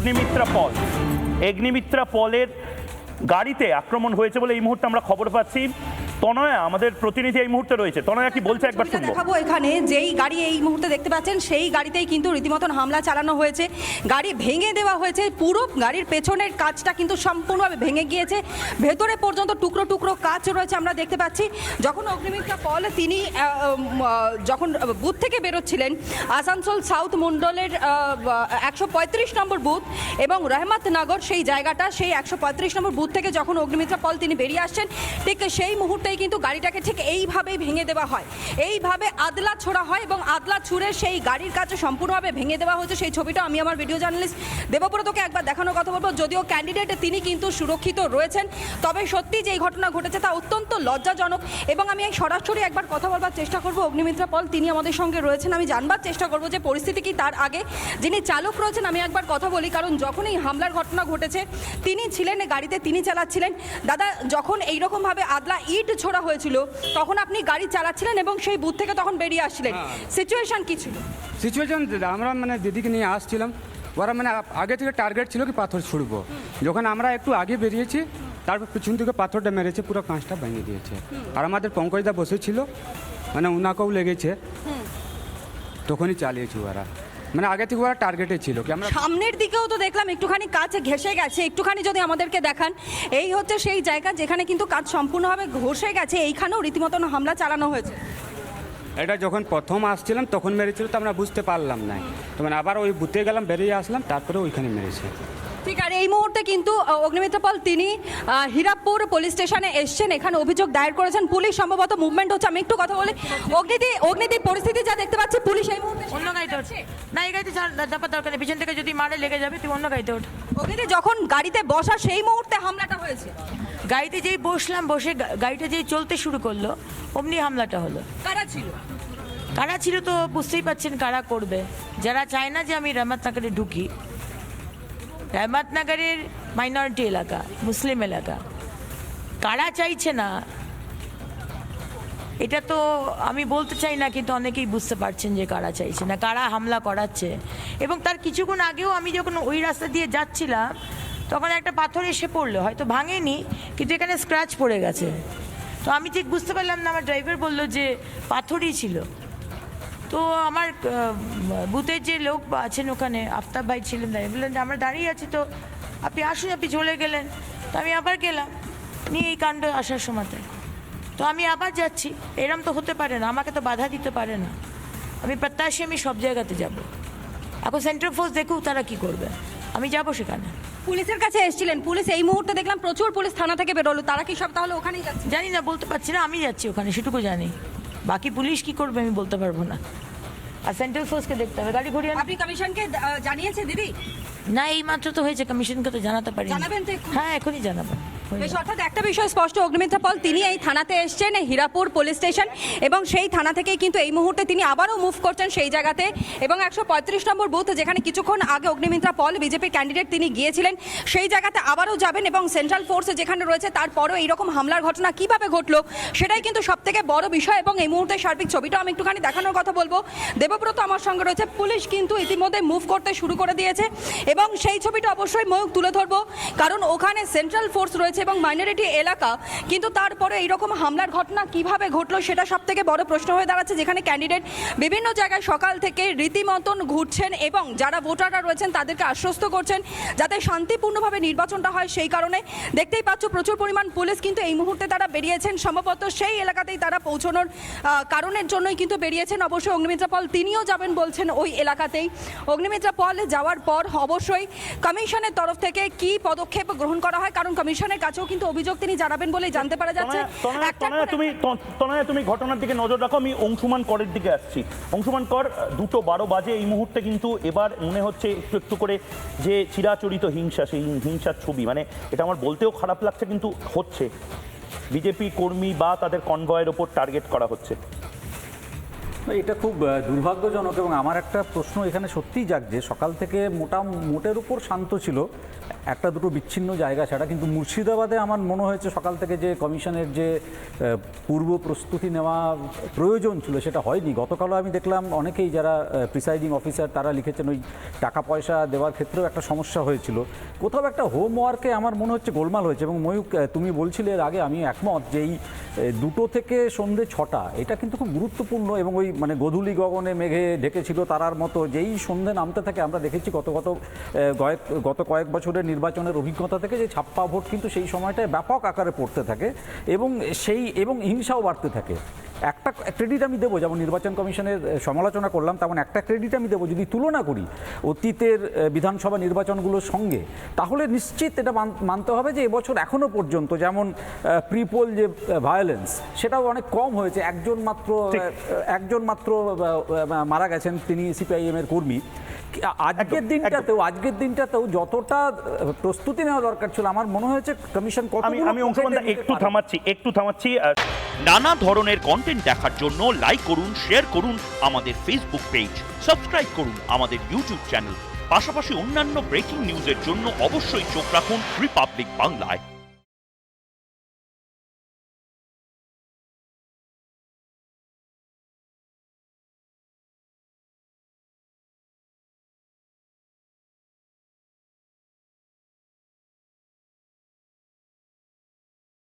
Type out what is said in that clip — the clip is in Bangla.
অগ্নিমিত্রা পলের গাড়িতে আক্রমণ হয়েছে বলে এই মুহূর্তে আমরা খবর পাচ্ছি। তনয়া আমাদের প্রতিনিধি এই মুহূর্তে রয়েছে। তনয়া কি বলছে একবার শুনবো। দেখাবো এখানে যেই গাড়ি এই মুহূর্তে দেখতে পাচ্ছেন সেই গাড়িতেই কিন্তু রীতিমতন হামলা চালানো হয়েছে, গাড়ি ভেঙে দেওয়া হয়েছে, পুরো গাড়ির পেছনের কাঁচটা কিন্তু সম্পূর্ণভাবে ভেঙে গিয়েছে, ভেতরে পর্যন্ত টুকরো টুকরো কাঁচ রয়েছে আমরা দেখতে পাচ্ছি। যখন অগ্নিমিত্রা পল তিনি যখন বুথ থেকে বেরোচ্ছিলেন আসানসোল সাউথ মণ্ডলের 135 নম্বর বুথ এবং রহমতনগর সেই জায়গাটা, সেই 135 নম্বর বুথ থেকে যখন অগ্নিমিত্রা পল তিনি বেরিয়ে আসছেন ঠিক সেই মুহূর্তে কিন্তু গাড়িটাকে ঠিক এইভাবেই ভেঙে দেওয়া হয়, এইভাবে আদলা ছোড়া হয় এবং আদলা ছুঁড়ে সেই গাড়ির কাছে সম্পূর্ণভাবে ভেঙে দেওয়া হয়েছে। সেই ছবিটা আমি আমার ভিডিও জার্নালিস্ট দেবব্রতকে একবার দেখানোর কথা বলবো। যদিও ক্যান্ডিডেট তিনি কিন্তু সুরক্ষিত রয়েছেন, তবে সত্যি যে এই ঘটনা ঘটেছে তা অত্যন্ত লজ্জাজনক। এবং আমি এই সরাসরি একবার কথা বলবার চেষ্টা করব অগ্নিমিত্রা পল, তিনি আমাদের সঙ্গে রয়েছেন। আমি জানবার চেষ্টা করব যে পরিস্থিতি কি। তার আগে যিনি চালক রয়েছেন আমি একবার কথা বলি, কারণ যখন এই হামলার ঘটনা ঘটেছে তিনি ছিলেন গাড়িতে, তিনি চালাচ্ছিলেন। দাদা, যখন এইরকমভাবে আদলা ইট ছোড়া হয়েছিল তখন আপনি গাড়ি চালাচ্ছিলেন এবং সেই বুথ থেকে তখন বেরিয়ে আসছিলেন, সিচুয়েশন কি ছিল? সিচুয়েশন আমরা দিদিকে নিয়ে আসছিলাম, ওরা আগে থেকে টার্গেট ছিল কি পাথর ছুড়বো। যখন আমরা একটু আগে বেরিয়েছি তারপর পিছন থেকে পাথরটা মেরেছে, পুরো কাঁচটা ভেঙে দিয়েছে। আর আমাদের পঙ্কজদা বসেছিল, উনাকেও লেগেছে, তখনই চালিয়েছি ওরা। আগে থেকে ওরা টার্গেটে ছিল কি। আমরা সামনের দিকেও তো দেখলাম একটুখানি কাঁচ ঘেঁষে গেছে, একটুখানি যদি আমাদেরকে দেখান। এই হচ্ছে সেই জায়গা যেখানে কিন্তু কাঁচ সম্পূর্ণভাবে ঘষে গেছে, এইখানেও রীতিমতন হামলা চালানো হয়েছে। এটা যখন প্রথম আসছিলাম তখন মেরেছিল, তো আমরা বুঝতে পারলাম না, তো আবার ওই বুথে গেলাম, বেরিয়ে আসলাম, তারপরে ওইখানে মেরেছে। ঠিক, আর এই মুহূর্তে কিন্তু অগ্নিমিত্রা পল তিনি হীরাপুর পুলিশ স্টেশনে এসছেন, এখানে অভিযোগ দায়ের করেছেন। পুলিশ সম্ভবত মুভমেন্ট হচ্ছে, আমি একটু কথা বলি। অগ্নিদি পরিস্থিতি যা দেখতে পাচ্ছি, পুলিশ এই মুহূর্তে অন্য গাড়িতে উঠছে না, এই গাড়িতে চাপার দরকার নেই, পিছন থেকে যদি মারে লেগে যাবে, তুই অন্য গাড়িতে ওঠ। অগ্নিদি যখন গাড়িতে বসা সেই মুহূর্তে হামলাটা হয়েছে। গাড়িতে যেই বসলাম, বসে গাড়িটা যেই চলতে শুরু করলো অমনি হামলাটা হলো। কারা ছিল তো বুঝতেই পারছেন কারা করবে, যারা চায় না যে আমি রহমতনগরে ঢুকি। রহমতনগরের মাইনরিটি এলাকা, মুসলিম এলাকা, কারা চাইছে না এটা তো আমি বলতে চাই না, কিন্তু অনেকেই বুঝতে পারছেন যে কারা চাইছে না, কারা হামলা করাচ্ছে। এবং তার কিছুক্ষণ আগেও আমি যখন ওই রাস্তা দিয়ে যাচ্ছিলাম তখন একটা পাথর এসে পড়লো, হয়তো ভাঙেনি কিন্তু এখানে স্ক্র্যাচ পড়ে গেছে। তো আমি ঠিক বুঝতে পারলাম না, আমার ড্রাইভার বললো যে পাথরই ছিল। তো আমার বুথের যে লোক আছেন ওখানে, আফতাব ভাই ছিলেন, দাঁড়িয়ে বললেন যে আমরা দাঁড়িয়ে আছি, তো আপনি আসুন, আপনি চলে গেলেন। তো আমি আবার গেলাম নিয়ে এই কাণ্ড আসার সময়তে। তো আমি আবার যাচ্ছি, এরম তো হতে পারে না, আমাকে তো বাধা দিতে পারে না। আমি প্রত্যাশী আমি সব জায়গাতে যাব। এখন সেন্ট্রাল ফোর্স দেখুক তারা কি করবে, আমি যাব সেখানে। পুলিশের কাছে এসেছিলেন, পুলিশ এই মুহূর্তে দেখলাম প্রচুর পুলিশ থানা থেকে বেরোলো, তারা কি সব তাহলে ওখানেই যাচ্ছে? জানি না, বলতে পারছি না, আমি যাচ্ছি ওখানে, সেটুকু জানি। বাকি পুলিশ কি করবে আমি বলতে পারবো না, আর সেন্ট্রাল ফোর্সকে দেখতে হবে। গাড়ি ঘুরিয়ে আপনি কমিশনকে জানিয়েছে দিদি? না, এই মাত্র তো হয়েছে, কমিশনকে তো জানাতে পারি। জানাবেন তো এক্ষুনি? হ্যাঁ, এখনই জানাবো। বেশ, অর্থাৎ একটা বিষয় স্পষ্ট, অগ্নিমিত্রা পল তিনি এই থানাতে এসছেন, হীরাপুর পুলিশ স্টেশন, এবং সেই থানা থেকেই কিন্তু এই মুহূর্তে তিনি আবারও মুভ করছেন সেই জায়গাতে। এবং 135 নম্বর বুথ যেখানে কিছুক্ষণ আগে অগ্নিমিত্রা পল বিজেপি ক্যান্ডিডেট তিনি গিয়েছিলেন, সেই জায়গাতে আবারও যাবেন। এবং সেন্ট্রাল ফোর্স যেখানে রয়েছে তারপরেও এইরকম হামলার ঘটনা কিভাবে ঘটলো সেটাই কিন্তু সব থেকে বড় বিষয়। এবং এই মুহূর্তে সার্বিক ছবিটা আমি একটুখানি দেখানোর কথা বলবো। দেবব্রত আমার সঙ্গে রয়েছে। পুলিশ কিন্তু ইতিমধ্যে মুভ করতে শুরু করে দিয়েছে এবং সেই ছবিটা অবশ্যই ময়ূক তুলে ধরবো, কারণ ওখানে সেন্ট্রাল ফোর্স রয়েছে এবং মাইনরিটি এলাকা, কিন্তু তারপরে এইরকম হামলার ঘটনা কিভাবে ঘটলো সেটা সব থেকে বড় প্রশ্ন হয়ে দাঁড়াচ্ছে। যেখানে ক্যান্ডিডেট বিভিন্ন জায়গায় সকাল থেকে রীতিমতন ঘুরছেন এবং যারা ভোটাররা রয়েছেন তাদেরকে আশ্বস্ত করছেন যাতে শান্তিপূর্ণভাবে নির্বাচনটা হয়। সেই কারণে দেখতেই পাচ্ছ প্রচুর পরিমাণ পুলিশ কিন্তু এই মুহূর্তে তারা বেরিয়েছেন, সম্ভবত সেই এলাকাতেই তারা পৌঁছানোর কারণের জন্যই কিন্তু বেরিয়েছেন। অবশ্যই অগ্নিমিত্রা পল তিনিও যাবেন বলছেন ওই এলাকাতেই। অগ্নিমিত্রা পল যাওয়ার পর অবশ্যই কমিশনের তরফ থেকে কি পদক্ষেপ গ্রহণ করা হয়, কারণ কমিশনের কাছেও কিন্তু অভিযোগ তিনি জানাবেন বলে জানতে পারা যাচ্ছে। তুমি ঘটনার দিকে নজর রাখো, আমি অংশুমান করের দিকে আসছি। অংশুমান কর, 2:12 বাজে এই মুহূর্তে কিন্তু এবার মনে হচ্ছে একটু একটু করে যে চিরাচরিত হিংসা, সেই হিংসার ছবি, এটা আমার বলতেও খারাপ লাগছে কিন্তু হচ্ছে, বিজেপি কর্মী বা তাদের কনভয়ের ওপর টার্গেট করা হচ্ছে। এটা খুব দুর্ভাগ্যজনক এবং আমার একটা প্রশ্ন এখানে সত্যিই জাগছে, সকাল থেকে মোটের উপর শান্ত ছিল, একটা দুটো বিচ্ছিন্ন জায়গা ছাড়া, কিন্তু মুর্শিদাবাদে আমার মনে হয়েছে সকাল থেকে যে কমিশনের যে পূর্ব প্রস্তুতি নেওয়া প্রয়োজন ছিল সেটা হয়নি। গতকালও আমি দেখলাম অনেকেই যারা প্রিসাইডিং অফিসার তারা লিখেছেন ওই টাকা পয়সা দেওয়ার ক্ষেত্রেও একটা সমস্যা হয়েছিল, কোথাও একটা হোমওয়ার্কে আমার মনে হচ্ছে গোলমাল হয়েছে। এবং ময়ূক তুমি বলছিলে এর আগে, আমি একমত যে এই 2টো থেকে সন্ধ্যে 6টা এটা কিন্তু খুব গুরুত্বপূর্ণ, এবং ওই মানে গোধূলি গগনে মেঘে ঢেকেছিল তারার মতো যেই সন্ধ্যে নামতে থাকে আমরা দেখেছি গত কয়েক বছরের নির্বাচনের অভিজ্ঞতা থেকে যে ছাপ্পা ভোট কিন্তু সেই সময়টায় ব্যাপক আকারে পড়তে থাকে এবং হিংসাও বাড়তে থাকে। একটা ক্রেডিট আমি দেবো, যেমন নির্বাচন কমিশনের সমালোচনা করলাম, তেমন একটা ক্রেডিট আমি দেবো, যদি তুলনা করি অতীতের বিধানসভা নির্বাচনগুলোর সঙ্গে, তাহলে নিশ্চিত এটা মানতে হবে যে এবছর এখনও পর্যন্ত যেমন প্রিপোল যে ভায়োলেন্স সেটাও অনেক কম হয়েছে। একজন মাত্র মারা গেছেন, তিনি সিপিআইএম এর কর্মী। আজকের দিনটাতেও যতটা প্রস্তুতি নেওয়া দরকার ছিল আমার মনে হয়েছে কমিশন আমি অংশুমানদা একটু থামাচ্ছি। নানা ধরনের কন্টেন্ট দেখার জন্য লাইক করুন, শেয়ার করুন আমাদের ফেসবুক পেজ, সাবস্ক্রাইব করুন আমাদের ইউটিউব চ্যানেল। পাশাপাশি অন্যান্য ব্রেকিং নিউজের জন্য অবশ্যই চোখ রাখুন রিপাবলিক বাংলায়।